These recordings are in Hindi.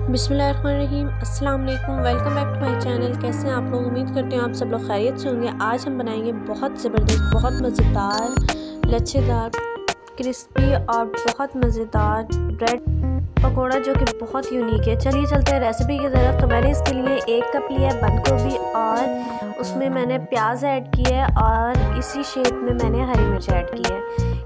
बिस्मिल्लाहिर्रहमानिर्रहीम, अस्सलाम वालेकुम। Welcome back to my channel. कैसे हैं आप लोग? उम्मीद करते हैं आप सब लोग खैरियत से होंगे। आज हम बनाएंगे बहुत ज़बरदस्त, बहुत मज़ेदार, लच्छेदार, क्रिस्पी और बहुत मज़ेदार ब्रेड पकोड़ा जो कि बहुत यूनिक है। चलिए चलते हैं रेसिपी की तरफ। तो मैंने इसके लिए 1 कप लिया है बंद गोभी और उसमें मैंने प्याज ऐड की है और इसी शेप में मैंने हरी मिर्च ऐड की है।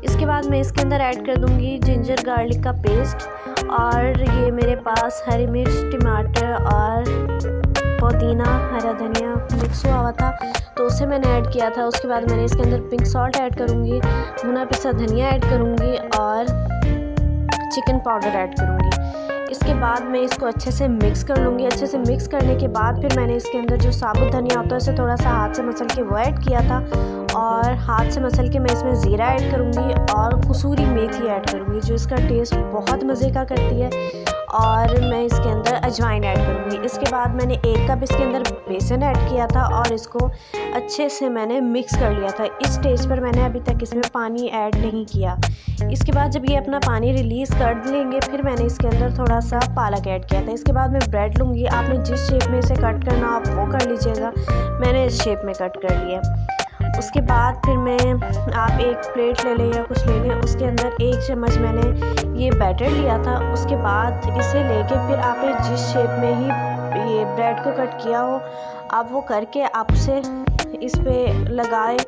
इसके बाद मैं इसके अंदर ऐड कर दूंगी जिंजर गार्लिक का पेस्ट और ये मेरे पास हरी मिर्च, टमाटर और पुदीना, हरा धनिया मिक्स हुआ हुआ था तो उसे मैंने ऐड किया था। उसके बाद मैंने इसके अंदर पिंक सॉल्ट ऐड करूँगी, भुना पिसा धनिया ऐड करूँगी और चिकन पाउडर ऐड करूँगी। इसके बाद मैं इसको अच्छे से मिक्स कर लूँगी। अच्छे से मिक्स करने के बाद फिर मैंने इसके अंदर जो साबुत धनिया होता है उसे थोड़ा सा हाथ से मसल के वो ऐड किया था और हाथ से मसल के मैं इसमें ज़ीरा ऐड करूँगी और कसूरी मेथी ऐड करूँगी जो इसका टेस्ट बहुत मज़े का करती है और मैं इसके अंदर अजवाइन ऐड करूँगी। इसके बाद मैंने 1 कप इसके अंदर बेसन ऐड किया था और इसको अच्छे से मैंने मिक्स कर लिया था। इस स्टेज पर मैंने अभी तक इसमें पानी ऐड नहीं किया। इसके बाद जब ये अपना पानी रिलीज़ कर लेंगे फिर मैंने इसके अंदर थोड़ा सा पालक ऐड किया था। इसके बाद मैं ब्रेड लूँगी। आपने जिस शेप में इसे कट करना आप वो कर लीजिएगा, मैंने इस शेप में कट कर लिया। उसके बाद फिर आप एक प्लेट ले लें या कुछ ले लें, उसके अंदर 1 चम्मच मैंने ये बैटर लिया था। उसके बाद इसे लेके फिर आपने जिस शेप में ही ये ब्रेड को कट किया हो आप वो करके आप उसे इस पे लगाएं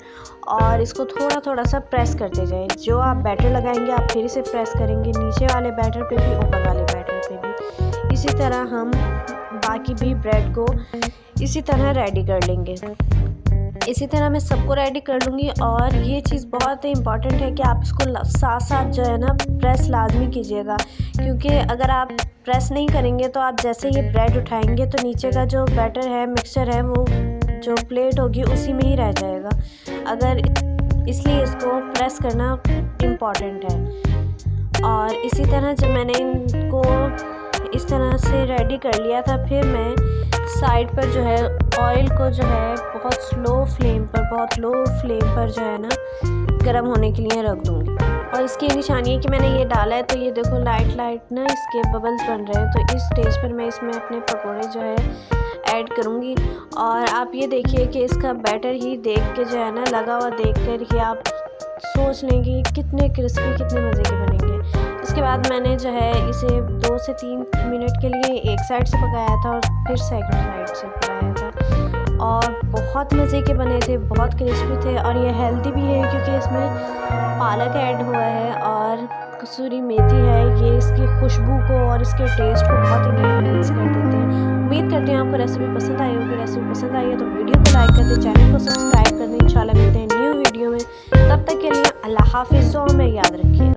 और इसको थोड़ा थोड़ा सा प्रेस करते जाएं। जो आप बैटर लगाएंगे आप फिर इसे प्रेस करेंगे नीचे वाले बैटर पे भी, ऊपर वाले बैटर पे भी। इसी तरह हम बाकी भी ब्रेड को इसी तरह रेडी कर लेंगे। इसी तरह मैं सबको रेडी कर लूँगी और ये चीज़ बहुत ही इम्पॉर्टेंट है कि आप इसको साथ साथ जो है ना प्रेस लाजमी कीजिएगा, क्योंकि अगर आप प्रेस नहीं करेंगे तो आप जैसे ये ब्रेड उठाएंगे तो नीचे का जो बैटर है, मिक्सचर है, वो जो प्लेट होगी उसी में ही रह जाएगा। इसलिए इसको प्रेस करना इम्पॉर्टेंट है। और इसी तरह जब मैंने इनको इस तरह से रेडी कर लिया था फिर मैं साइड पर जो है ऑयल को जो है बहुत लो फ्लेम पर जो है ना गर्म होने के लिए रख दूँगी। और इसकी निशानी है कि मैंने ये डाला है तो ये देखो लाइट ना इसके बबल्स बन रहे हैं। तो इस स्टेज पर मैं इसमें अपने पकोड़े जो है ऐड करूँगी और आप ये देखिए कि इसका बैटर ही देख के जो है ना लगा हुआ देख कर ही आप सोच लेंगे कितने क्रिस्पी, कितने मज़े के बनेंगे। इसके बाद मैंने जो है इसे 2 से 3 मिनट के लिए एक साइड से पकाया था और फिर सेकंड साइड से पकाया था और बहुत मज़े के बने थे, बहुत क्रिस्पी थे और ये हेल्दी भी है क्योंकि इसमें पालक ऐड हुआ है और कसूरी मेथी है। ये इसकी खुशबू को और इसके टेस्ट को बहुत इनहेंस कर देते हैं। उम्मीद करते हैं आपको रेसिपी पसंद आई होगी। रेसिपी पसंद आई है तो वीडियो को लाइक कर दें, चैनल को सब्सक्राइब कर दें। इंशाल्लाह मिलते हैं न्यू वीडियो में। तब तक के लिए अल्लाह हाफिज़। दुआ में याद रखिए।